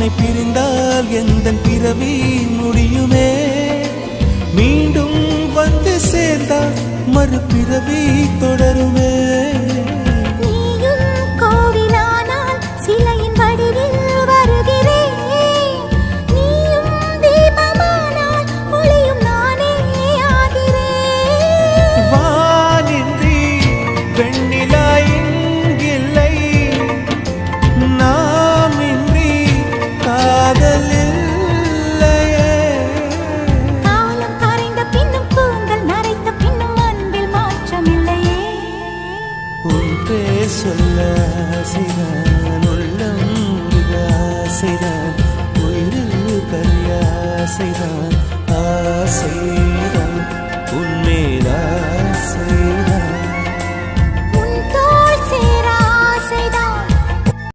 உன்னை பிரிந்தால் எந்தன் பிறவி முடியுமே. மீண்டும் வந்து சேர்ந்தால் மறுபிறவி தொடருமே. சொல்ல ஆசைதான், உள்ளம் ஆசைதான், உயிரில் கரிய ஆசைதான், ஆசை